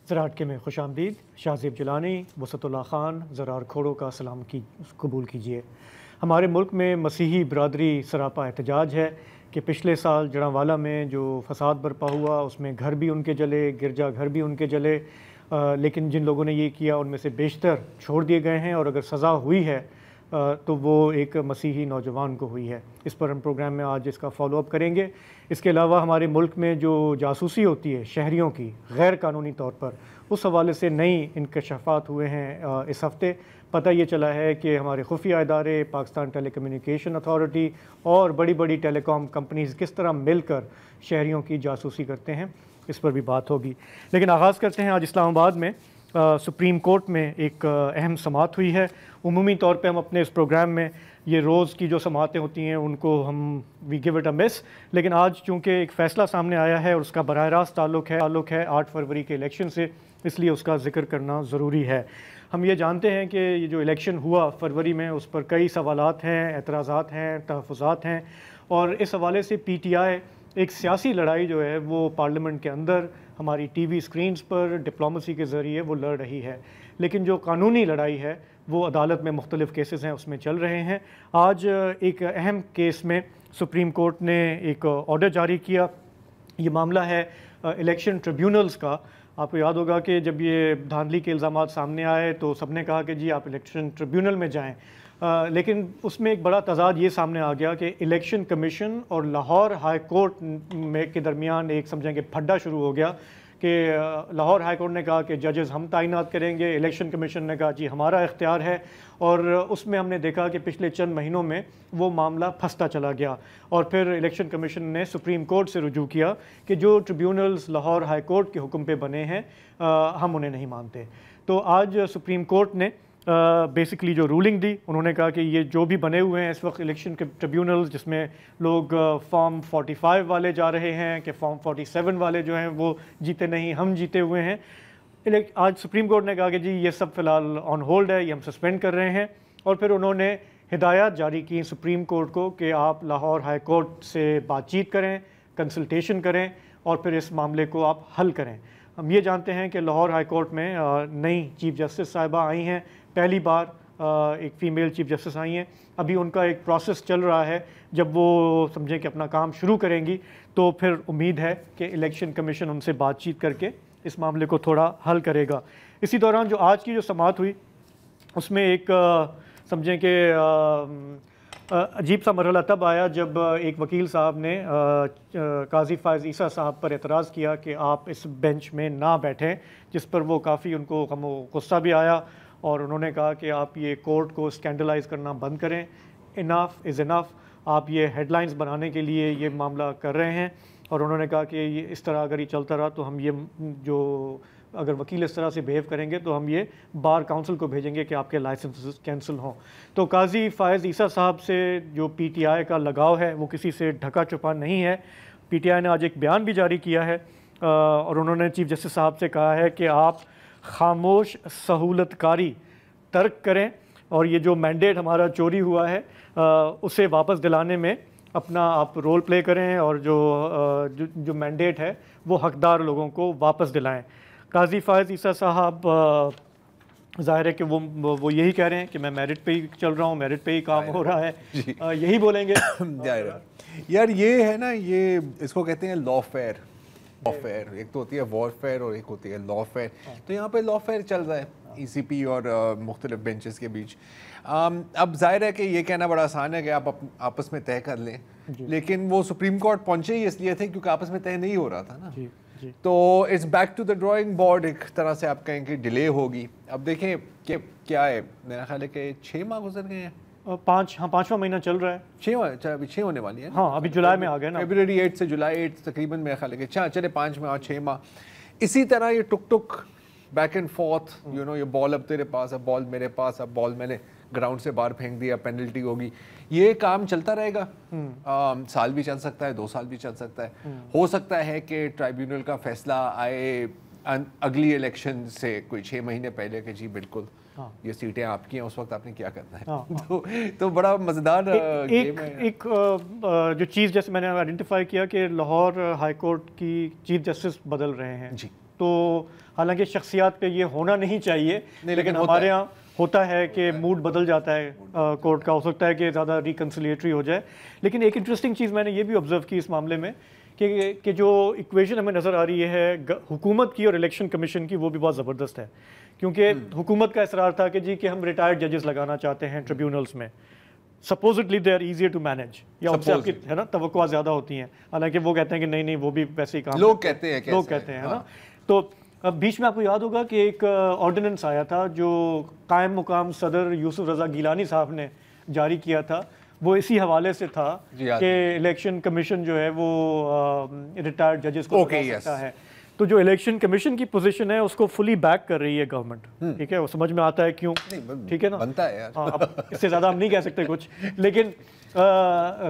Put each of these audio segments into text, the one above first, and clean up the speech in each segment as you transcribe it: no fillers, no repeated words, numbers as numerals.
زراعت کے میں خوش آمدید. شاہزیب جیلانی، وسعت اللہ خان، زرار کھوڑو کا سلام قبول کیجیے. ہمارے ملک میں مسیحی برادری سراپا احتجاج ہے کہ پچھلے سال جڑاں میں جو فساد برپا ہوا اس میں گھر بھی ان کے جلے، گرجا گھر بھی ان کے جلے، لیکن جن لوگوں نے یہ کیا ان میں سے بیشتر چھوڑ دیے گئے ہیں، اور اگر سزا ہوئی ہے تو وہ ایک مسیحی نوجوان کو ہوئی ہے. اس پر ہم پروگرام میں آج اس کا فالو اپ کریں گے. اس کے علاوہ ہمارے ملک میں جو جاسوسی ہوتی ہے شہریوں کی غیر قانونی طور پر، اس حوالے سے نئی انکشافات ہوئے ہیں اس ہفتے. پتہ یہ چلا ہے کہ ہمارے خفیہ ادارے، پاکستان ٹیلی کمیونیکیشن اتھارٹی اور بڑی بڑی ٹیلی کام کمپنیز کس طرح مل کر شہریوں کی جاسوسی کرتے ہیں. اس پر بھی بات ہوگی. لیکن آغاز کرتے ہیں. آج اسلام آباد میں سپریم کورٹ میں ایک اہم سماعت ہوئی ہے. عمومی طور پہ ہم اپنے اس پروگرام میں یہ روز کی جو سماعتیں ہوتی ہیں ان کو ہم وی گیو اٹ اے مس، لیکن آج چونکہ ایک فیصلہ سامنے آیا ہے اور اس کا براہ راست تعلق ہے 8 فروری کے الیکشن سے، اس لیے اس کا ذکر کرنا ضروری ہے. ہم یہ جانتے ہیں کہ یہ جو الیکشن ہوا فروری میں اس پر کئی سوالات ہیں، اعتراضات ہیں، تحفظات ہیں، اور اس حوالے سے پی ٹی آئی ایک سیاسی لڑائی جو ہے وہ پارلیمنٹ کے اندر ہماری ٹی وی اسکرینز پر ڈپلومسی کے ذریعے وہ لڑ رہی ہے. لیکن جو قانونی لڑائی ہے وہ عدالت میں مختلف کیسز ہیں اس میں چل رہے ہیں. آج ایک اہم کیس میں سپریم کورٹ نے ایک آرڈر جاری کیا. یہ معاملہ ہے الیکشن ٹریبیونلز کا. آپ کو یاد ہوگا کہ جب یہ دھاندلی کے الزامات سامنے آئے تو سب نے کہا کہ جی آپ الیکشن ٹریبیونل میں جائیں، لیکن اس میں ایک بڑا تضاد یہ سامنے آ گیا کہ الیکشن کمیشن اور لاہور ہائی کورٹ میں کے درمیان ایک سمجھیں کہ پھڈا شروع ہو گیا کہ لاہور ہائی کورٹ نے کہا کہ ججز ہم تعینات کریں گے، الیکشن کمیشن نے کہا جی ہمارا اختیار ہے. اور اس میں ہم نے دیکھا کہ پچھلے چند مہینوں میں وہ معاملہ پھنستا چلا گیا، اور پھر الیکشن کمیشن نے سپریم کورٹ سے رجوع کیا کہ جو ٹریبیونلز لاہور ہائی کورٹ کے حکم پہ بنے ہیں ہم انہیں نہیں مانتے. تو آج سپریم کورٹ نے بیسکلی جو رولنگ دی، انہوں نے کہا کہ یہ جو بھی بنے ہوئے ہیں اس وقت الیکشن کے ٹریبیونلز، جس میں لوگ فارم 45 والے جا رہے ہیں کہ فارم 47 والے جو ہیں وہ جیتے نہیں، ہم جیتے ہوئے ہیں. آج سپریم کورٹ نے کہا کہ جی یہ سب فی الحال آن ہولڈ ہے، یہ ہم سسپینڈ کر رہے ہیں. اور پھر انہوں نے ہدایات جاری کی سپریم کورٹ کو کہ آپ لاہور ہائی کورٹ سے بات چیت کریں، کنسلٹیشن کریں اور پھر اس معاملے کو آپ حل کریں. ہم یہ جانتے ہیں کہ لاہور ہائی کورٹ میں نئی چیف جسٹس صاحبہ آئی ہیں، پہلی بار ایک فیمیل چیف جسٹس آئی ہیں. ابھی ان کا ایک پروسیس چل رہا ہے. جب وہ سمجھیں کہ اپنا کام شروع کریں گی تو پھر امید ہے کہ الیکشن کمیشن ان سے بات چیت کر کے اس معاملے کو تھوڑا حل کرے گا. اسی دوران جو آج کی جو سماعت ہوئی اس میں ایک سمجھیں کہ عجیب سا مرحلہ تب آیا جب ایک وکیل صاحب نے قاضی فائز عیسیٰ صاحب پر اعتراض کیا کہ آپ اس بینچ میں نہ بیٹھیں، جس پر وہ کافی ان کو غم و غصہ بھی آیا، اور انہوں نے کہا کہ آپ یہ کورٹ کو اسکینڈلائز کرنا بند کریں. انف از انف. آپ یہ ہیڈ لائنز بنانے کے لیے یہ معاملہ کر رہے ہیں، اور انہوں نے کہا کہ یہ اس طرح اگر یہ چلتا رہا تو ہم یہ جو اگر وکیل اس طرح سے بیہیو کریں گے تو ہم یہ بار کونسل کو بھیجیں گے کہ آپ کے لائسنس کینسل ہوں. تو قاضی فائز عیسیٰ صاحب سے جو پی ٹی آئی کا لگاؤ ہے وہ کسی سے ڈھکا چھپا نہیں ہے. پی ٹی آئی نے آج ایک بیان بھی جاری کیا ہے، اور انہوں نے چیف جسٹس صاحب سے کہا ہے کہ آپ خاموش سہولت کاری ترک کریں، اور یہ جو مینڈیٹ ہمارا چوری ہوا ہے اسے واپس دلانے میں اپنا آپ رول پلے کریں، اور جو مینڈیٹ ہے وہ حقدار لوگوں کو واپس دلائیں. قاضی فائز عیسیٰ صاحب ظاہر ہے کہ وہ یہی کہہ رہے ہیں کہ میں میرٹ پہ ہی چل رہا ہوں، میرٹ پہ ہی کام ہو رہا ہے، یہی بولیں گے. یار یہ ہے نا، یہ اس کو کہتے ہیں لا فیئر. لا فیئر ایک تو ہوتی ہے وار فیئر اور ایک ہوتی ہے لا فیئر. تو یہاں پہ لا فیئر چل رہا ہے ای سی پی اور مختلف بینچز کے بیچ. اب ظاہر ہے کہ یہ کہنا بڑا آسان ہے کہ آپ آپس میں طے کر لیں، لیکن وہ سپریم کورٹ پہنچے ہی اس لیے تھے کیونکہ آپس میں طے نہیں ہو رہا تھا نا. تو it's back to the drawing board. ایک طرح سے آپ کہیں کہ ڈیلے ہوگی. اب دیکھیں کہ کیا ہے، میرا خیال ہے کہ 6 ماہ گزر گئے ہیں. 5واں مہینہ چل رہا ہے. 6 ہونے والی ہے. ہاں ابھی جولائی میں آ گئے نا، فیبروری 8 سے جولائی 8 تقریباً. میرا خیال ہے کہ چلے 5 ماہ 6 ماہ اسی طرح یہ ٹک ٹک بیک اینڈ فورتھ، یہ بال اب تیرے پاس، اب بال میرے پاس، اب بال میں نے گراؤنڈ سے باہر پھینک دیا، پینلٹی ہوگی. یہ کام چلتا رہے گا. سال بھی چل سکتا ہے، 2 سال بھی چل سکتا ہے. ہو سکتا ہے کہ ٹرائیبیونل کا فیصلہ آئے اگلی الیکشن سے کوئی 6 مہینے پہلے کہ جی بالکل یہ سیٹیں آپ کی ہیں، اس وقت آپ نے کیا کرنا ہے. تو بڑا مزیدار گیم ہے. ایک جو چیز جیسے میں نے آئیڈینٹیفائی کیا کہ لاہور ہائی کورٹ کی چیف جسٹس بدل رہے ہیں. جی تو حالانکہ شخصیات پہ یہ ہونا نہیں چاہیے لیکن ہمارے ہاں ہوتا ہے کہ موڈ بدل جاتا ہے کورٹ کا، ہو سکتا ہے کہ زیادہ ریکنسلیٹری ہو جائے. لیکن ایک انٹرسٹنگ چیز میں نے یہ بھی آبزرو کی اس معاملے میں کہ جو ایکویشن ہمیں نظر آ رہی ہے حکومت کی اور الیکشن کمیشن کی، وہ بھی بہت زبردست ہے. کیونکہ حکومت کا اصرار تھا کہ جی کہ ہم ریٹائرڈ ججز لگانا چاہتے ہیں ٹریبیونلز میں، supposedly they are easier to manage, یا ان سے آپ کی ہے نا توقعات زیادہ ہوتی ہیں، حالانکہ وہ کہتے ہیں کہ نہیں وہ بھی ویسے ہی کام لوگ کہتے ہیں ہے نا. تو بیچ میں آپ کو یاد ہوگا کہ ایک آرڈیننس آیا تھا جو قائم مقام صدر یوسف رضا گیلانی صاحب نے جاری کیا تھا، وہ اسی حوالے سے تھا کہ الیکشن کمیشن جو ہے وہ ریٹائرڈ ججز کو لگا سکتا ہے. تو جو الیکشن کمیشن کی پوزیشن ہے اس کو فلی بیک کر رہی ہے گورنمنٹ، ٹھیک ہے، وہ سمجھ میں آتا ہے کیوں، ٹھیک ہے نا، بنتا ہے یار. اب اس سے زیادہ ہم نہیں کہہ سکتے کچھ. لیکن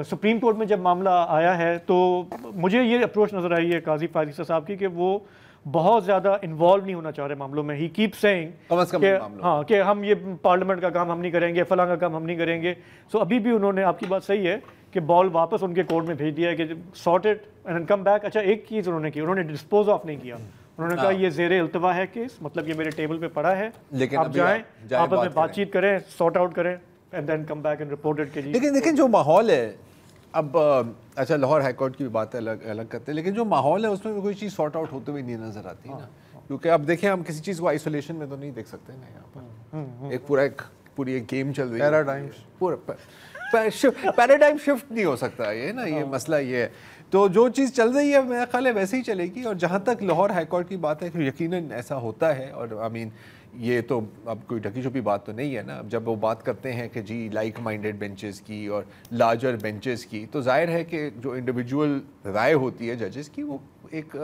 سپریم کورٹ میں جب معاملہ آیا ہے تو مجھے یہ اپروچ نظر آئی ہے قاضی فائز صاحب کی کہ وہ بہت زیادہ انوالو نہیں ہونا چاہ رہے معاملوں میں. ہی کیپ سیئنگ کہ ہم یہ پارلیمنٹ کا کام ہم نہیں کریں گے، فلاں کا کام ہم نہیں کریں گے. سو ابھی بھی انہوں نے، آپ کی بات صحیح ہے کہ بال واپس ان کے کورٹ میں بھیج دیا ہے کہ sort it and come back. اچھا ایک چیز انہوں نے کی، انہوں نے ڈسپوز آف نہیں کیا. انہوں نے کہا یہ زیر التوا ہے کیس، مطلب یہ میرے ٹیبل پہ پڑا ہے، آپ جائیں آپس میں بات چیت کریں، سارٹ آؤٹ کریں and then come back and report it. لیکن جو ماحول ہے اب، اچھا لاہور ہائی کورٹ کی بات الگ کرتے ہیں، لیکن جو ماحول ہے اس میں کوئی چیز سارٹ آؤٹ ہوتے ہوئے نہیں نظر آتی نا. کیونکہ اب دیکھیں ہم کسی چیز کو آئسولیشن میں تو نہیں دیکھ سکتے نا. یہاں پر پوری ایک گیم چل رہی ہے، پیراڈائم شفٹ نہیں ہو سکتا یہ نا، یہ مسئلہ یہ ہے. تو جو چیز چل رہی ہے میرا خیال ہے ویسے ہی چلے گی. اور جہاں تک لاہور ہائی کورٹ کی بات ہے کہ یقیناً ایسا ہوتا ہے، اور آئی مین یہ تو اب کوئی ڈھکی چھپی بات تو نہیں ہے نا. اب جب وہ بات کرتے ہیں کہ جی لائک مائنڈیڈ بینچز کی اور لارجر بینچز کی، تو ظاہر ہے کہ جو انڈیویجول رائے ہوتی ہے ججز کی وہ ایک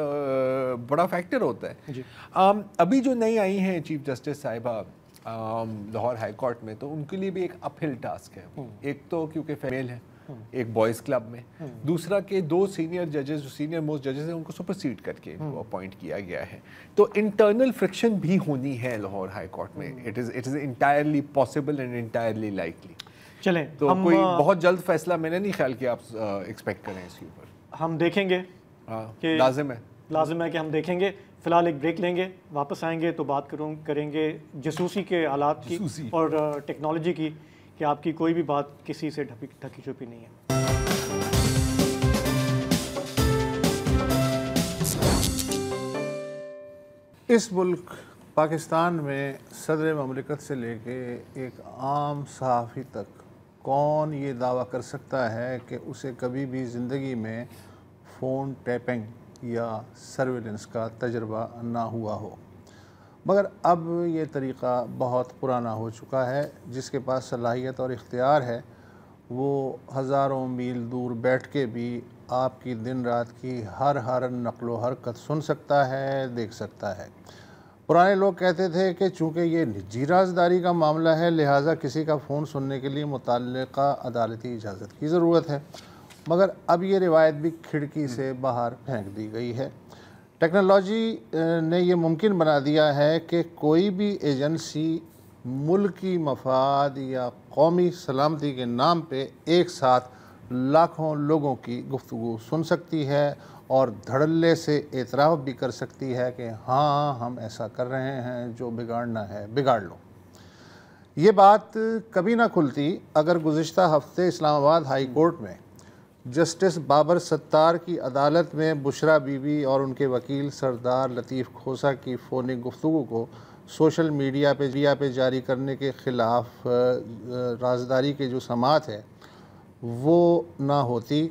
بڑا فیکٹر ہوتا ہے. ابھی جو نئی آئی ہیں چیف جسٹس صاحبہ لاہور ہائی کورٹ میں، تو ان کے لیے بھی ایک اپ ہل ٹاسک ہے. ایک تو کیونکہ فیمیل ہے ایک بوائز کلب میں، دوسرا کہ 2 سینئر ججز جو سینئر موسٹ ججز ہیں ان کو سپرسیڈ کر کے ان کو اپوائنٹ کیا گیا ہے. تو انٹرنل فرکشن بھی ہونی ہے لاہور ہائی کورٹ میں. It is entirely possible and entirely likely. چلیں تو کوئی بہت جلد فیصلہ میں نے نہیں خیال کہ آپ ایکسپیکٹ کریں اس کے اوپر. ہم دیکھیں گے، لازم ہے کہ ہم دیکھیں گے. فی الحال ایک بریک لیں گے، واپس آئیں گے تو بات کریں گے جاسوسی کے آلات کی اور ٹیکنالوجی کی، کہ آپ کی کوئی بھی بات کسی سے ڈھکی چھپی نہیں ہے. اس ملک پاکستان میں صدر مملکت سے لے کے ایک عام صحافی تک کون یہ دعویٰ کر سکتا ہے کہ اسے کبھی بھی زندگی میں فون ٹیپنگ یا سرویلنس کا تجربہ نہ ہوا ہو؟ مگر اب یہ طریقہ بہت پرانا ہو چکا ہے. جس کے پاس صلاحیت اور اختیار ہے وہ ہزاروں میل دور بیٹھ کے بھی آپ کی دن رات کی ہر نقل و حرکت سن سکتا ہے، دیکھ سکتا ہے. پرانے لوگ کہتے تھے کہ چونکہ یہ نجی رازداری کا معاملہ ہے لہٰذا کسی کا فون سننے کے لیے متعلقہ عدالتی اجازت کی ضرورت ہے. مگر اب یہ روایت بھی کھڑکی سے باہر پھینک دی گئی ہے. ٹیکنالوجی نے یہ ممکن بنا دیا ہے کہ کوئی بھی ایجنسی ملکی مفاد یا قومی سلامتی کے نام پہ ایک ساتھ لاکھوں لوگوں کی گفتگو سن سکتی ہے اور دھڑلے سے اعتراف بھی کر سکتی ہے کہ ہاں ہم ایسا کر رہے ہیں، جو بگاڑنا ہے بگاڑ لو. یہ بات کبھی نہ کھلتی اگر گزشتہ ہفتے اسلام آباد ہائی کورٹ میں جسٹس بابر ستار کی عدالت میں بشرا بی بی اور ان کے وکیل سردار لطیف کھوسا کی فونی گفتگو کو سوشل میڈیا پہ جاری کرنے کے خلاف رازداری کے جو سماعت ہے وہ نہ ہوتی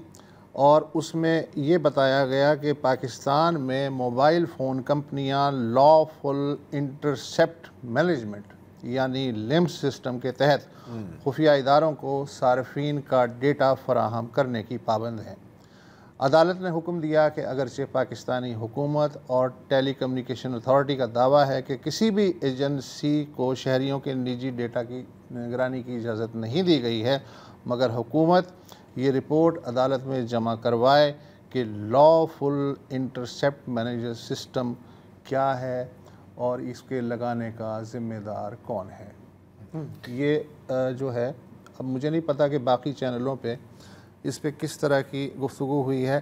اور اس میں یہ بتایا گیا کہ پاکستان میں موبائل فون کمپنیاں لافل انٹرسیپٹ مینجمنٹ یعنی لمس سسٹم کے تحت خفیہ اداروں کو صارفین کا ڈیٹا فراہم کرنے کی پابند ہیں. عدالت نے حکم دیا کہ اگرچہ پاکستانی حکومت اور ٹیلی کمیونیکیشن اتھارٹی کا دعویٰ ہے کہ کسی بھی ایجنسی کو شہریوں کے نجی ڈیٹا کی نگرانی کی اجازت نہیں دی گئی ہے، مگر حکومت یہ رپورٹ عدالت میں جمع کروائے کہ لافل انٹرسیپٹ مینیجر سسٹم کیا ہے اور اس کے لگانے کا ذمہ دار کون ہے. یہ جو ہے اب مجھے نہیں پتا کہ باقی چینلوں پہ اس پہ کس طرح کی گفتگو ہوئی ہے،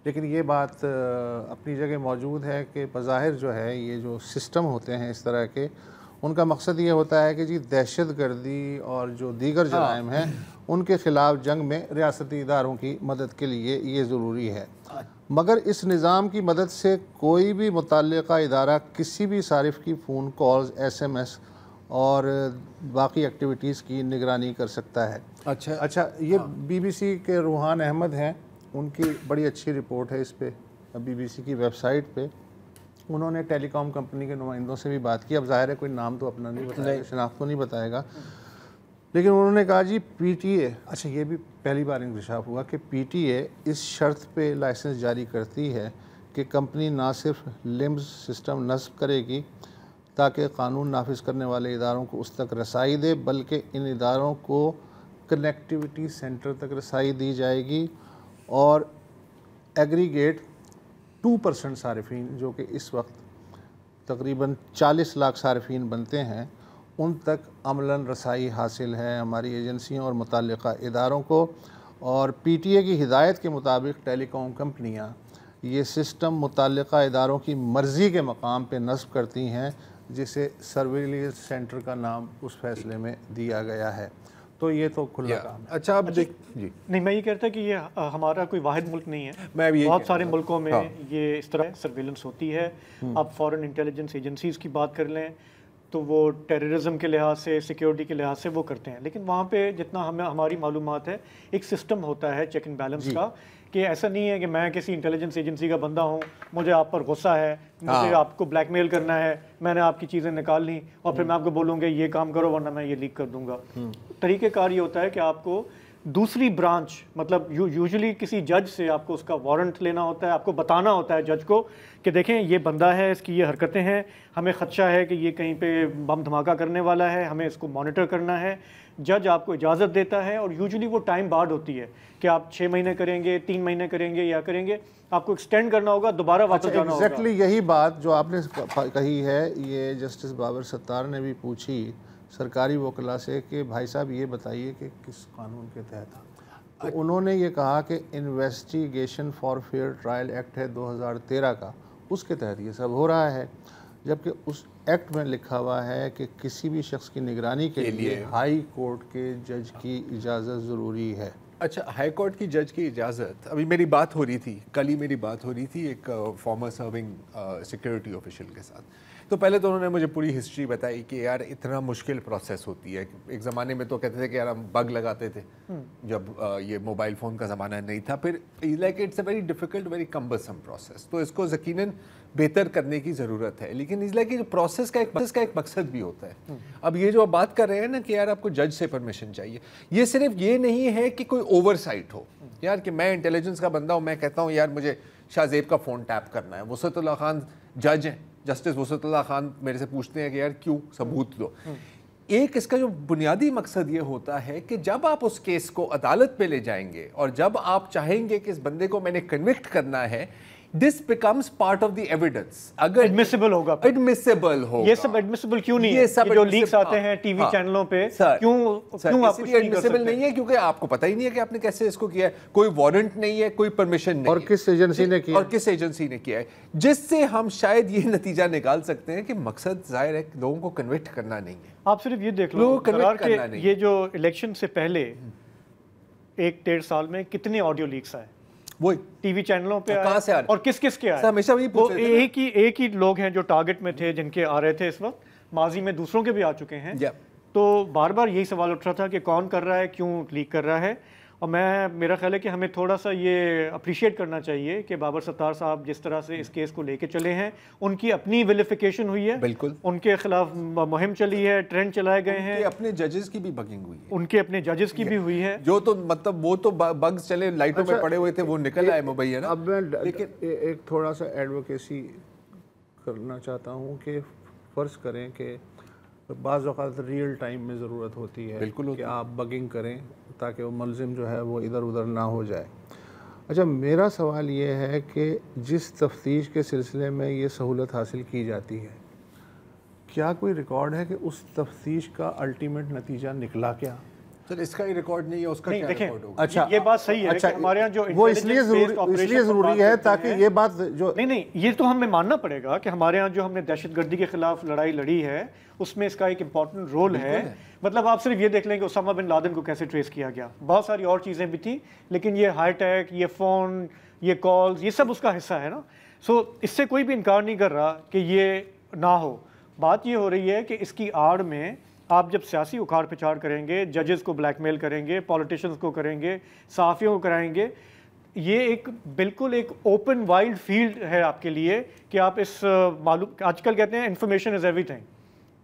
لیکن یہ بات اپنی جگہ موجود ہے کہ بظاہر جو ہے یہ جو سسٹم ہوتے ہیں اس طرح کے، ان کا مقصد یہ ہوتا ہے کہ جی دہشت گردی اور جو دیگر جرائم ہیں ان کے خلاف جنگ میں ریاستی اداروں کی مدد کے لیے یہ ضروری ہے. مگر اس نظام کی مدد سے کوئی بھی متعلقہ ادارہ کسی بھی صارف کی phone calls, S M S اور باقی ایکٹیویٹیز کی نگرانی کر سکتا ہے. اچھا یہ بی بی سی کے روحان احمد ہیں، ان کی بڑی اچھی رپورٹ ہے اس پہ بی بی سی کی ویب سائٹ پہ. انہوں نے ٹیلی کام کمپنی کے نمائندوں سے بھی بات کی. اب ظاہر ہے کوئی نام تو اپنا نہیں بتائے گا، شناخت تو نہیں بتائے گا، لیکن انہوں نے کہا جی پی ٹی اے، اچھا یہ بھی پہلی بار انکشاف ہوا کہ پی ٹی اے اس شرط پہ لائسنس جاری کرتی ہے کہ کمپنی نہ صرف لمز سسٹم نصب کرے گی تاکہ قانون نافذ کرنے والے اداروں کو اس تک رسائی دے، بلکہ ان اداروں کو کنیکٹیوٹی سینٹر تک رسائی دی جائے گی اور ایگریگیٹ 2% صارفین جو کہ اس وقت تقریباً 40 لاکھ صارفین بنتے ہیں ان تک عملاً رسائی حاصل ہے ہماری ایجنسیوں اور متعلقہ اداروں کو. اور پی ٹی اے کی ہدایت کے مطابق ٹیلی کام کمپنیاں یہ سسٹم متعلقہ اداروں کی مرضی کے مقام پہ نصب کرتی ہیں، جسے سرویلنس سینٹر کا نام اس فیصلے میں دیا گیا ہے. تو یہ تو کھلا کام ہے. اچھا اب دیکھ جی نہیں، میں یہ کہتا کہ یہ ہمارا کوئی واحد ملک نہیں ہے، میں اب بہت سارے ملکوں میں یہ اس طرح سرویلنس ہوتی ہے. اب فورن انٹیلیجنس ایجنسیز کی بات کر لیں تو وہ ٹیررزم کے لحاظ سے، سیکیورٹی کے لحاظ سے وہ کرتے ہیں، لیکن وہاں پہ جتنا ہماری معلومات ہے ایک سسٹم ہوتا ہے چیک اینڈ بیلنس کا، کہ ایسا نہیں ہے کہ میں کسی انٹیلیجنس ایجنسی کا بندہ ہوں، مجھے آپ پر غصہ ہے، مجھے آپ کو بلیک میل کرنا ہے، میں نے آپ کی چیزیں نکال لی اور پھر میں آپ کو بولوں گا یہ کام کرو ورنہ میں یہ لیک کر دوں گا. طریقہ کار یہ ہوتا ہے کہ آپ کو دوسری برانچ، مطلب یوزلی کسی جج سے آپ کو اس کا وارنٹ لینا ہوتا ہے، آپ کو بتانا ہوتا ہے جج کو کہ دیکھیں یہ بندہ ہے، اس کی یہ حرکتیں ہیں، ہمیں خدشہ ہے کہ یہ کہیں پہ بم دھماکہ کرنے والا ہے، ہمیں اس کو مانیٹر کرنا ہے. جج آپ کو اجازت دیتا ہے اور یوزلی وہ ٹائم بارڈ ہوتی ہے کہ آپ 6 مہینے کریں گے، 3 مہینے کریں گے یا کریں گے، آپ کو ایکسٹینڈ کرنا ہوگا، دوبارہ واپس جانا ہوگا. ایگزیکٹلی یہی بات جو آپ نے کہی ہے یہ جسٹس بابر ستار نے بھی پوچھی سرکاری وکلاء سے کہ بھائی صاحب یہ بتائیے کہ کس قانون کے تحت. تو انہوں نے یہ کہا کہ investigation for fair trial act ہے 2013 کا، اس کے تحت یہ سب ہو رہا ہے، جبکہ اس ایکٹ میں لکھا ہوا ہے کہ کسی بھی شخص کی نگرانی کے لیے ہائی کورٹ کے جج کی اجازت ضروری ہے. اچھا ہائی کورٹ کی جج کی اجازت، ابھی میری بات ہو رہی تھی، کل ہی میری بات ہو رہی تھی ایک فارمر سرونگ سیکیورٹی آفیشل کے ساتھ. تو پہلے تو انہوں نے مجھے پوری ہسٹری بتائی کہ یار اتنا مشکل پروسیس ہوتی ہے. ایک زمانے میں تو کہتے تھے کہ یار ہم بگ لگاتے تھے جب یہ موبائل فون کا زمانہ نہیں تھا، پھر like it's a very difficult very cumbersome process, تو اس کو یقیناً بہتر کرنے کی ضرورت ہے. لیکن اس لائک پروسیس کا ایک مقصد بھی ہوتا ہے. اب یہ جو آپ بات کر رہے ہیں نا کہ یار آپ کو جج سے پرمیشن چاہیے، یہ صرف یہ نہیں ہے کہ کوئی اوور سائٹ ہو، یار کہ میں انٹیلیجنس کا بندہ ہوں، میں کہتا ہوں یار مجھے شاہ زیب کا فون ٹیپ کرنا ہے، وسعت اللہ خان جج ہیں، جسٹس وسعت اللہ خان میرے سے پوچھتے ہیں کہ یار کیوں، ثبوت دو. ایک اس کا جو بنیادی مقصد یہ ہوتا ہے کہ جب آپ اس کیس کو عدالت پہ لے جائیں گے اور جب آپ چاہیں گے کہ اس بندے کو میں نے کنوکٹ کرنا ہے، this becomes part of the evidence. اگر ایڈمیسیبل ہوگا، ایڈمیسیبل ہوگا. یہ سب ایڈمیسیبل کیوں نہیں ہے؟ یہ جو لیکس آتے ہیں ٹی وی چینلوں پہ، کیوں آپ کچھ ایڈمیسیبل نہیں ہے؟ کیونکہ آپ کو پتہ ہی نہیں ہے کہ آپ نے کیسے اس کو کیا ہے، کوئی وارنٹ نہیں ہے، کوئی پرمیشن نہیں، اور کس ایجنسی نے کیا، اور کس ایجنسی نے کیا ہے، جس سے ہم شاید یہ نتیجہ نکال سکتے ہیں کہ مقصد ظاہر ہے لوگوں کو کنوکٹ کرنا نہیں ہے. آپ صرف یہ دیکھ لو کہ یہ جو الیکشن سے پہلے 1-1.5 سال میں کتنے آڈیو لیکس آئے، وہی ٹی وی چینلوں پہ آئے، اور کس کس کے آئے. ہمیشہ وہی وہ ایک ہی لوگ ہیں جو ٹارگٹ میں تھے، جن کے آ رہے تھے. اس وقت ماضی میں دوسروں کے بھی آ چکے ہیں. تو بار بار یہی سوال اٹھ رہا تھا کہ کون کر رہا ہے، کیوں لیک کر رہا ہے. اور میرا خیال ہے کہ ہمیں تھوڑا سا یہ اپریشیٹ کرنا چاہیے کہ بابر ستار صاحب جس طرح سے اس کیس کو لے کے چلے ہیں، ان کی اپنی ویلیفیکیشن ہوئی ہے، بالکل ان کے خلاف مہم چلی ہے، ٹرینڈ چلائے گئے ہیں، اپنے ججز کی بھی بگنگ ہوئی ہے، ان کے اپنے ججز کی بھی ہوئی ہے، جو تو مطلب وہ تو بگز چلے لائٹوں میں پڑے ہوئے تھے، وہ نکل آئے مبینہ. اب میں ایک تھوڑا سا ایڈوکیسی کرنا چاہتا ہوں کہ فرض کریں کہ بعض اوقات ریئل ٹائم میں ضرورت ہوتی ہے کہ آپ بگنگ کریں تاکہ وہ ملزم جو ہے وہ ادھر ادھر نہ ہو جائے. اچھا میرا سوال یہ ہے کہ جس تفتیش کے سلسلے میں یہ سہولت حاصل کی جاتی ہے، کیا کوئی ریکارڈ ہے کہ اس تفتیش کا الٹیمیٹ نتیجہ نکلا کیا؟ سر اس کا ہی ریکارڈ نہیں ہے، اس کا کیا ریکارڈ ہوگا؟ اچھا یہ بات صحیح ہے کہ ہمارے یہاں جو وہ اس لیے ضروری ہے تاکہ یہ بات جو نہیں یہ تو ہمیں ماننا پڑے گا کہ ہمارے ہاں جو ہم نے دہشت گردی کے خلاف لڑائی لڑی ہے اس میں اس کا ایک امپورٹنٹ رول ہے. مطلب آپ صرف یہ دیکھ لیں کہ اسامہ بن لادن کو کیسے ٹریس کیا گیا، بہت ساری اور چیزیں بھی تھیں، لیکن یہ ہائی ٹیک، یہ فون، یہ کالز، یہ سب اس کا حصہ ہے نا. سو اس سے کوئی بھی انکار نہیں کر رہا کہ یہ نہ ہو. بات یہ ہو رہی ہے کہ اس کی آڑ میں آپ جب سیاسی اکھاڑ پچھاڑ کریں گے، ججز کو بلیک میل کریں گے، پولیٹیشنز کو کریں گے، صحافیوں کو کرائیں گے، یہ ایک بالکل ایک اوپن وائلڈ فیلڈ ہے آپ کے لیے کہ آپ اس معلوم، آج کل کہتے ہیں انفارمیشن از ایوری تھنگ،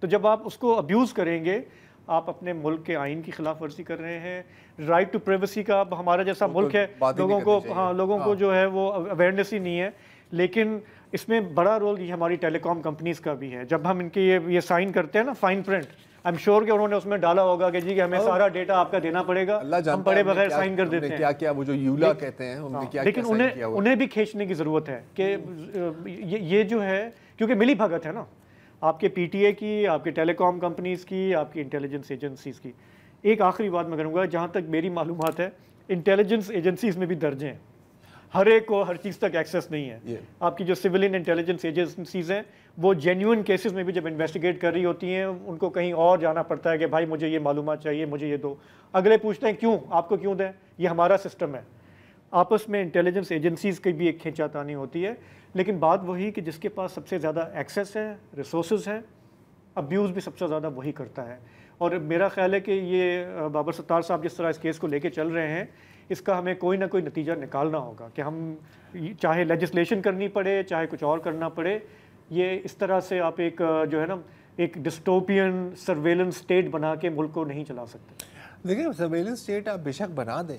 تو جب آپ اس کو ابیوز کریں گے آپ اپنے ملک کے آئین کی خلاف ورزی کر رہے ہیں. رائٹ ٹو پرائیویسی کا ہمارا جیسا ملک ہے، لوگوں کو جو ہے وہ اویئرنیس ہی نہیں ہے. لیکن اس میں بڑا رول یہ ہماری ٹیلی کام کمپنیز کا بھی ہے. جب ہم ان کے یہ سائن کرتے ہیں نا fine print, I am sure کہ انہوں نے اس میں ڈالا ہوگا کہ جی کہ ہمیں سارا ڈیٹا آپ کا دینا پڑے گا، ہم بڑے بغیر سائن کر دیتے ہیں. کیا کیا وہ جو یولا کہتے ہیں ان نے کیا لیکن انہیں بھی کھینچنے کی ضرورت ہے کہ یہ جو ہے، کیونکہ ملی بھگت ہے نا آپ کے پی ٹی اے کی، آپ کے ٹیلی کام کمپنیز کی، آپ کی انٹیلیجنس ایجنسیز کی. ایک آخری بات میں کروں گا، جہاں تک میری معلومات ہے انٹیلیجنس ایجنسیز میں بھی درج ہیں، ہر ایک کو ہر چیز تک ایکسیس نہیں ہے. آپ کی جو سولین انٹیلیجنس ایجنسیز ہیں وہ جینیون کیسز میں بھی جب انویسٹیگیٹ کر رہی ہوتی ہیں ان کو کہیں اور جانا پڑتا ہے کہ بھائی مجھے یہ معلومات چاہیے، مجھے یہ دو. اگلے پوچھتے ہیں کیوں، آپ کو کیوں دیں، یہ ہمارا سسٹم ہے. آپس میں انٹیلیجنس ایجنسیز کی بھی ایک کھینچاتانی ہوتی ہے. لیکن بات وہی کہ جس کے پاس سب سے زیادہ ایکسیس ہے، ریسورسز ہے، ابیوز بھی سب سے زیادہ وہی کرتا ہے. اور میرا خیال ہے کہ یہ بابر ستار صاحب جس طرح اس کیس کو لے کے چل رہے ہیں، اس کا ہمیں کوئی نہ کوئی نتیجہ نکالنا ہوگا کہ ہم چاہے لیجسلیشن کرنی پڑے، چاہے کچھ اور کرنا پڑے. یہ اس طرح سے آپ ایک جو ہے نا ایک ڈسٹوپین سرویلنس اسٹیٹ بنا کے ملک کو نہیں چلا سکتے. دیکھیں سرویلنس اسٹیٹ آپ بے شک بنا دیں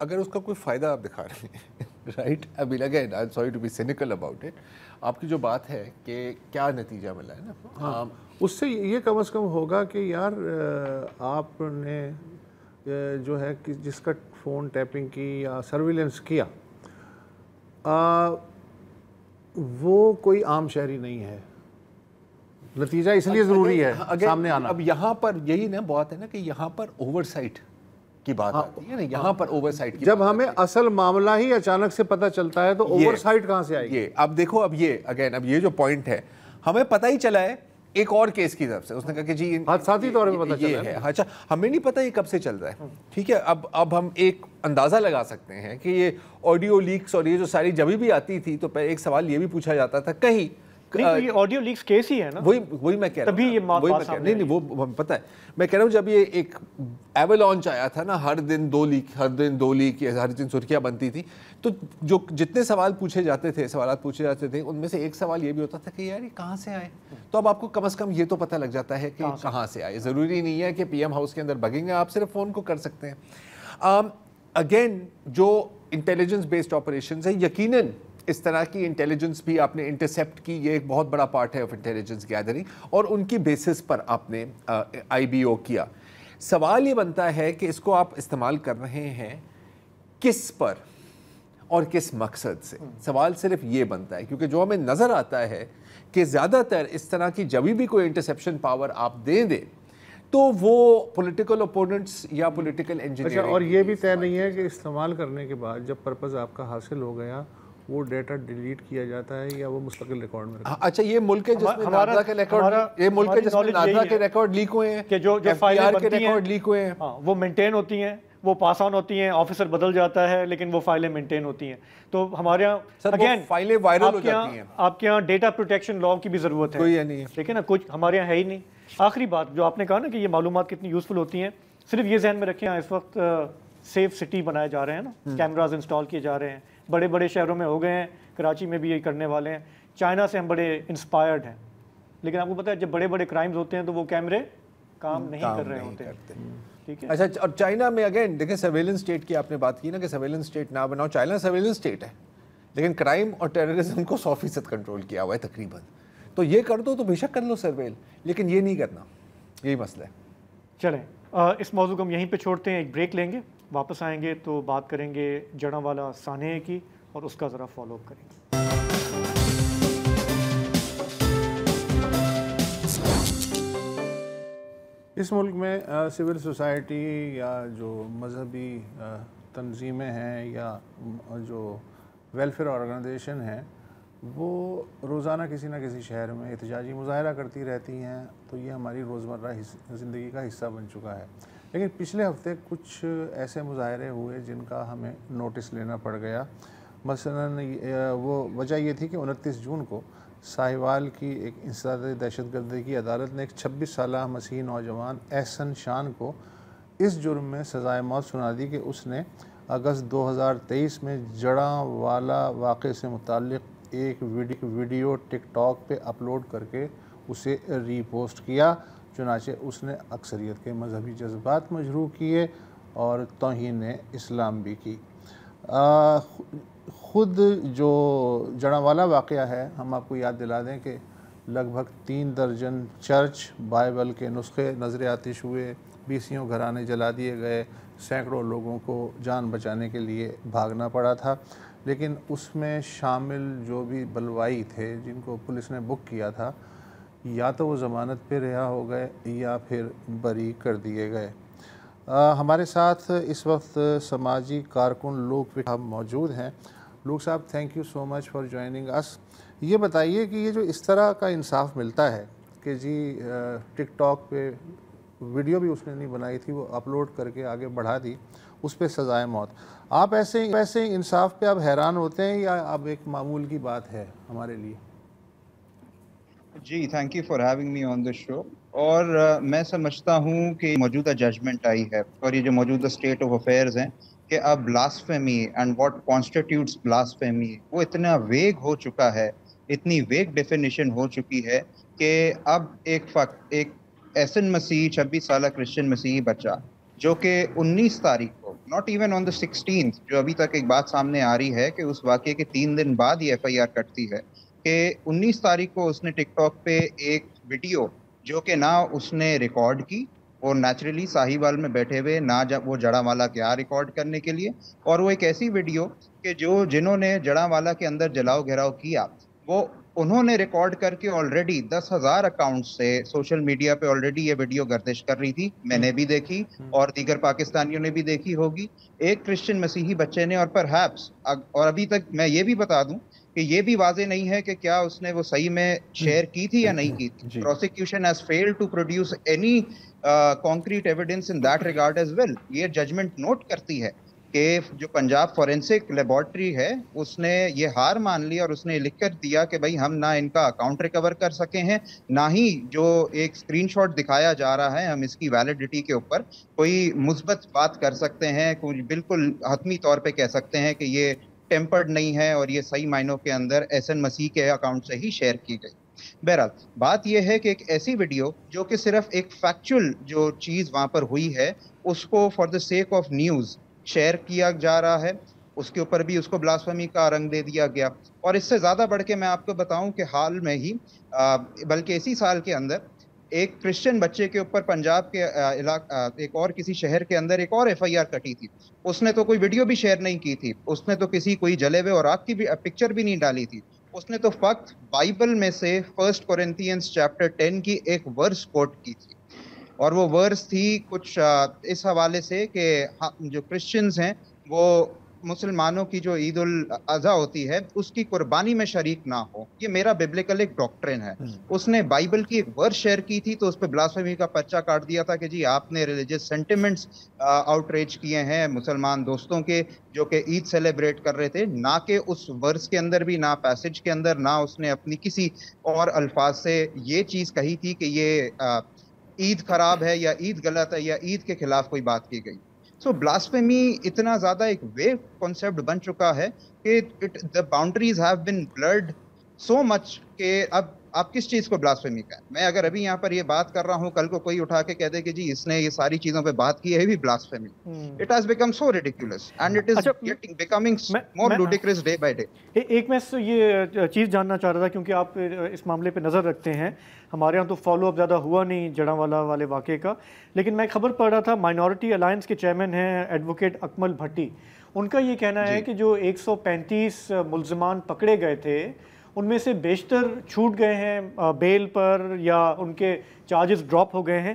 اگر اس کا کوئی فائدہ آپ دکھا رہے ہیں، رائٹ. ابھی again I am sorry to be cynical about it. آپ کی جو بات ہے کہ کیا نتیجہ ملا ہے نا، اس سے یہ کم از کم ہوگا کہ یار آپ نے جو ہے کہ جس کا فون ٹیپنگ کی یا سرویلنس کیا وہ کوئی عام شہری نہیں ہے. نتیجہ اس لیے ضروری ہے سامنے آنا. اب یہاں پر یہی نا بات ہے نا کہ یہاں پر اوور سائٹ کی بات آتی ہے نا، یہاں پر اوور سائٹ کی جب ہمیں اصل معاملہ ہی اچانک سے پتہ چلتا ہے تو اوور سائٹ کہاں سے آئے گی. یہ اب دیکھو، اب یہ اگین اب یہ جو پوائنٹ ہے ہمیں پتہ ہی چلا ہے ایک اور کیس کی طرف سے، اس نے کہا کہ جی حادثاتی طور پہ پتہ چلا ہے. اچھا ہمیں نہیں پتہ یہ کب سے چل رہا ہے، ٹھیک ہے. اب ہم ایک اندازہ لگا سکتے ہیں کہ یہ آڈیو لیکس اور یہ جو ساری جبھی بھی آتی تھی تو ایک سوال یہ بھی پوچھا جاتا تھا کہیں یہ آڈیو لیکس کیس ہی ہے نا، وہی میں کہہ رہا ہوں. نہیں وہ پتہ ہے، میں کہہ رہا ہوں جب یہ ایک ایولانچ آیا تھا نا، ہر دن دو لیک ہر دن سرخیاں بنتی تھی، تو جو جتنے سوالات پوچھے جاتے تھے ان میں سے ایک سوال یہ بھی ہوتا تھا کہ یار یہ کہاں سے آئے. تو اب آپ کو کم از کم یہ تو پتہ لگ جاتا ہے کہ کہاں سے آئے. ضروری نہیں ہے کہ پی ایم ہاؤس کے اندر بگنگ ہے، آپ صرف فون کو کر سکتے ہیں. اگین جو انٹیلیجنس بیسڈ آپریشنز ہیں، یقیناً اس طرح کی انٹیلیجنس بھی آپ نے انٹرسیپٹ کی، یہ ایک بہت بڑا پارٹ ہے آف انٹیلیجنس گیدرنگ، اور ان کی بیسس پر آپ نے آئی بی او کیا. سوال یہ بنتا ہے کہ اس کو آپ استعمال کر رہے ہیں کس پر اور کس مقصد سے. سوال صرف یہ بنتا ہے کیونکہ جو ہمیں نظر آتا ہے کہ زیادہ تر اس طرح کی جبھی بھی کوئی انٹرسیپشن پاور آپ دیں تو وہ پولیٹیکل اپوننٹس یا پولیٹیکل انجینئرنگ. اور یہ بھی طے نہیں ہے کہ استعمال کرنے کے بعد جب پرپز آپ کا حاصل ہو گیا وہ ڈیٹا ڈیلیٹ کیا جاتا ہے یا وہ مستقل ریکارڈ میں. اچھا یہ ملک ہے جس میں نادرا کے ریکارڈ لیک ہوئے ہیں کہ جو فائلیں کے ریکارڈ لیک ہوئے ہیں وہ مینٹین ہوتی ہیں، وہ پاس آن ہوتی ہیں، آفیسر بدل جاتا ہے لیکن وہ فائلیں مینٹین ہوتی ہیں. تو ہمارے یہاں اگین فائلیں وائرل ہو جاتی ہیں. آپ کے یہاں ڈیٹا پروٹیکشن لا کی بھی ضرورت ہے، کوئی نہیں ٹھیک ہے نا، کچھ ہمارے یہاں ہے ہی نہیں. آخری بات جو آپ نے کہا نا کہ یہ معلومات کتنی یوزفل ہوتی ہیں، صرف یہ ذہن میں رکھیں اس وقت سیف سٹی بنائے جا رہے ہیں نا، کیمراز انسٹال کیے جا رہے ہیں، بڑے بڑے شہروں میں ہو گئے ہیں، کراچی میں بھی یہ کرنے والے ہیں. چائنا سے ہم بڑے انسپائرڈ ہیں، لیکن آپ کو پتہ ہے جب بڑے بڑے کرائمز ہوتے ہیں تو وہ کیمرے کام نہیں کر رہے ہوتے. ٹھیک ہے. اچھا اور چائنا میں اگین دیکھیں سرویلنس اسٹیٹ کی آپ نے بات کی نا کہ سرویلنس اسٹیٹ نہ بناؤ. چائنا سرویلنس اسٹیٹ ہے لیکن کرائم اور ٹیررزم کو 100% کنٹرول کیا ہوا ہے تقریباً. تو یہ کر دو تو بے شک کر لو سرویل، لیکن یہ نہیں کرنا، یہی مسئلہ ہے. چلیں اس موضوع کو ہم یہیں پہ چھوڑتے ہیں، ایک بریک لیں گے، واپس آئیں گے تو بات کریں گے جڑاں والا سانحے کی اور اس کا ذرا فالو اپ کریں گے. اس ملک میں سول سوسائٹی یا جو مذہبی تنظیمیں ہیں یا جو ویلفیئر آرگنائزیشن ہیں وہ روزانہ کسی نہ کسی شہر میں احتجاجی مظاہرہ کرتی رہتی ہیں، تو یہ ہماری روزمرہ زندگی کا حصہ بن چکا ہے۔ لیکن پچھلے ہفتے کچھ ایسے مظاہرے ہوئے جن کا ہمیں نوٹس لینا پڑ گیا۔ مثلاً وہ وجہ یہ تھی کہ 29 جون کو ساہیوال کی ایک انسداد دہشت گردی کی عدالت نے ایک 26 سالہ مسیحی نوجوان احسن شان کو اس جرم میں سزائے موت سنا دی کہ اس نے اگست 2023 میں جڑاں والا واقعے سے متعلق ایک ویڈیو ٹک ٹاک پہ اپلوڈ کر کے اسے ری پوسٹ کیا۔ چنانچہ اس نے اکثریت کے مذہبی جذبات مجروح کیے اور توہین اسلام بھی کی۔ خود جو جڑاں والا واقعہ ہے، ہم آپ کو یاد دلا دیں کہ لگ بھگ 3 درجن چرچ، بائبل کے نسخے نظر آتش ہوئے، 20 گھرانے جلا دیے گئے، سینکڑوں لوگوں کو جان بچانے کے لیے بھاگنا پڑا تھا۔ لیکن اس میں شامل جو بھی بلوائی تھے جن کو پولیس نے بک کیا تھا، یا تو وہ ضمانت پہ رہا ہو گئے یا پھر بری کر دیے گئے۔ ہمارے ساتھ اس وقت سماجی کارکن لوک صاحب موجود ہیں۔ لوک صاحب، thank you so much for joining اس۔ یہ بتائیے کہ یہ جو اس طرح کا انصاف ملتا ہے کہ جی ٹک ٹاک پہ ویڈیو بھی اس نے نہیں بنائی تھی، وہ اپلوڈ کر کے آگے بڑھا دی، اس پہ سزائے موت، آپ ایسے انصاف پہ اب حیران ہوتے ہیں یا اب ایک معمول کی بات ہے ہمارے لیے؟ جی thank you for having me on this show. اور میں سمجھتا ہوں کہ موجودہ ججمنٹ آئی ہے اور یہ جو موجودہ اسٹیٹ آف افیئرز ہیں کہ اب blasphemy and what constitutes blasphemy وہ اتنا ویگ ہو چکا ہے، اتنی ویگ ڈیفینیشن ہو چکی ہے کہ اب ایک احسن مسیح 26 سالہ کرسچن مسیحی بچہ جو کہ 19 تاریخ کو، not even on the 16th، جو ابھی تک ایک بات سامنے آ رہی ہے کہ اس واقعے کے 3 دن بعد یہ FIR کٹتی ہے کہ 19 تاریخ کو اس نے ٹک ٹاک پہ ایک ویڈیو جو کہ نہ اس نے ریکارڈ کی اور نیچرلی ساہیوال میں بیٹھے ہوئے نہ جب وہ جڑاں والا گیا ریکارڈ کرنے کے لیے، اور وہ ایک ایسی ویڈیو کہ جنہوں نے جڑاں والا کے اندر جلاؤ گھیراؤ کیا وہ انہوں نے ریکارڈ کر کے آلریڈی 10,000 اکاؤنٹ سے سوشل میڈیا پہ آلریڈی یہ ویڈیو گردش کر رہی تھی، میں نے بھی دیکھی اور دیگر پاکستانیوں نے بھی دیکھی ہوگی۔ ایک کرسچن مسیحی بچے نے، اور پرہیپس، اور ابھی تک میں یہ بھی بتا دوں کہ یہ بھی واضح نہیں ہے کہ کیا اس نے وہ صحیح میں شیئر کی تھی یا نہیں کی تھی۔ Prosecution has failed to produce any concrete evidence in that regard as well۔ یہ ججمنٹ نوٹ کرتی ہے کہ جو پنجاب فورینسک لیبارٹری ہے اس نے یہ ہار مان لی اور اس نے لکھ کر دیا کہ بھائی ہم نہ ان کا اکاؤنٹ ریکور کر سکے ہیں، نہ ہی جو ایک اسکرین شاٹ دکھایا جا رہا ہے ہم اس کی ویلیڈیٹی کے اوپر کوئی مثبت بات کر سکتے ہیں، کوئی بالکل حتمی طور پہ کہہ سکتے ہیں کہ یہ ٹیمپرڈ نہیں ہے اور یہ صحیح معنوں کے اندر احسن مسیح کے اکاؤنٹ سے ہی شیئر کی گئی۔ بہرحال بات یہ ہے کہ ایک ایسی ویڈیو جو کہ صرف ایک فیکچول جو چیز وہاں پر ہوئی ہے اس کو for the sake of news share کیا جا رہا ہے، اس کے اوپر بھی اس کو بلاسفیمی کا رنگ دے دیا گیا۔ اور اس سے زیادہ بڑھ کے میں آپ کو بتاؤں کہ حال میں ہی بلکہ اسی سال کے اندر ایک کرسچن بچے کے اوپر پنجاب کے ایک اور کسی شہر کے اندر ایک اور FIR کٹی تھی۔ اس نے تو کوئی ویڈیو بھی شیئر نہیں کی تھی، اس نے تو کوئی جلے ہوئے اور آگ کی بھی پکچر بھی نہیں ڈالی تھی، اس نے تو فقط بائبل میں سے 1 Corinthians chapter 10 کی ایک ورس کوٹ کی تھی، اور وہ ورس تھی کچھ اس حوالے سے کہ جو کرسچنز ہیں وہ مسلمانوں کی جو عید الاضحیٰ ہوتی ہے اس کی قربانی میں شریک نہ ہو۔ یہ میرا ببلیکل ایک ڈاکٹرن ہے۔ اس نے بائبل کی ایک ورس شیئر کی تھی تو اس پہ بلاسفیمی کا پرچہ کاٹ دیا تھا کہ جی آپ نے ریلیجس سینٹیمنٹس آؤٹریج کیے ہیں مسلمان دوستوں کے جو کہ عید سیلیبریٹ کر رہے تھے، نہ کہ اس ورس کے اندر بھی، نہ پیسج کے اندر، نہ اس نے اپنی کسی اور الفاظ سے یہ چیز کہی تھی کہ یہ عید خراب ہے یا عید غلط ہے یا عید کے خلاف کوئی بات کی گئی۔ سو بلاسفیمی اتنا زیادہ ایک ویگ کانسیپٹ بن چکا ہے کہ the boundaries have been blurred so much کہ اب آپ کس چیز کو بلاسفیمی کہیں۔ میں اگر ابھی یہاں پر یہ بات کر رہا ہوں، کل کو کوئی اٹھا کے کہہ دے کہ جی اس نے یہ ساری چیزوں پہ بات کی ہے بھی blasphemy. It has become so ridiculous and it is becoming more ludicrous day by day۔ ایک میں یہ چیز جاننا چاہ رہا تھا کیونکہ آپ اس معاملے پہ نظر رکھتے ہیں، ہمارے ہاں تو فالو اپ زیادہ ہوا نہیں جڑاں والا والے واقعے کا، لیکن میں خبر پڑھ رہا تھا مائنورٹی الائنس کے چیئرمین ہیں ایڈوکیٹ اکمل بھٹی، ان کا یہ کہنا ہے کہ جو 135 ملزمان پکڑے گئے تھے ان میں سے بیشتر چھوٹ گئے ہیں بیل پر یا ان کے چارجز ڈراپ ہو گئے ہیں۔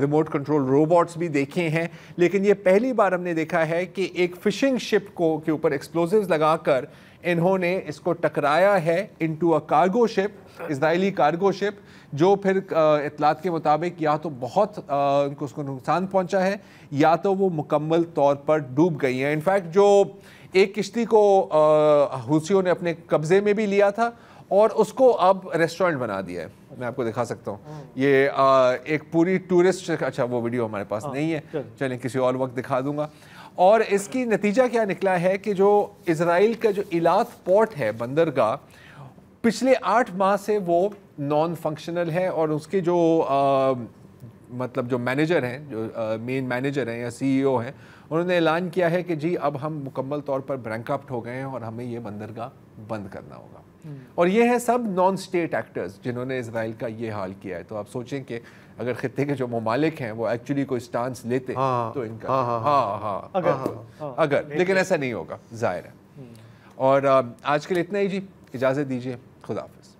ریموٹ کنٹرول روبوٹس بھی دیکھے ہیں، لیکن یہ پہلی بار ہم نے دیکھا ہے کہ ایک فشنگ شپ کے اوپر ایکسپلوزیوز لگا کر انہوں نے اس کو ٹکرایا ہے انٹو اے کارگو شپ، اسرائیلی کارگو شپ، جو پھر اطلاعات کے مطابق یا تو بہت ان کو اس کو نقصان پہنچا ہے یا تو وہ مکمل طور پر ڈوب گئی ہیں۔ انفیکٹ جو ایک کشتی کو حوثیوں نے اپنے قبضے میں بھی لیا تھا اور اس کو اب ریسٹورنٹ بنا دیا ہے، میں آپ کو دکھا سکتا ہوں، یہ ایک پوری ٹورسٹ، اچھا وہ ویڈیو ہمارے پاس نہیں ہے، چلیں کسی اور وقت دکھا دوں گا۔ اور اس کی نتیجہ کیا نکلا ہے کہ جو اسرائیل کا جو ایلات پورٹ ہے، بندرگاہ، پچھلے 8 ماہ سے وہ نان فنکشنل ہے، اور اس کے جو مطلب جو مینیجر ہیں، جو مین مینیجر ہیں یا سی ای او ہیں، انہوں نے اعلان کیا ہے کہ جی اب ہم مکمل طور پر برینکرپٹ ہو گئے ہیں اور ہمیں یہ بندرگاہ بند کرنا ہوگا۔ اور یہ ہیں سب نان اسٹیٹ ایکٹرز جنہوں نے اسرائیل کا یہ حال کیا ہے۔ تو آپ سوچیں کہ اگر خطے کے جو ممالک ہیں وہ ایکچولی کوئی سٹانس لیتے تو ان کا اگر لیکن ایسا نہیں ہوگا، ظاہر ہے۔ اور آج کے لیے اتنا ہی جی، اجازت دیجیے، خدا حافظ۔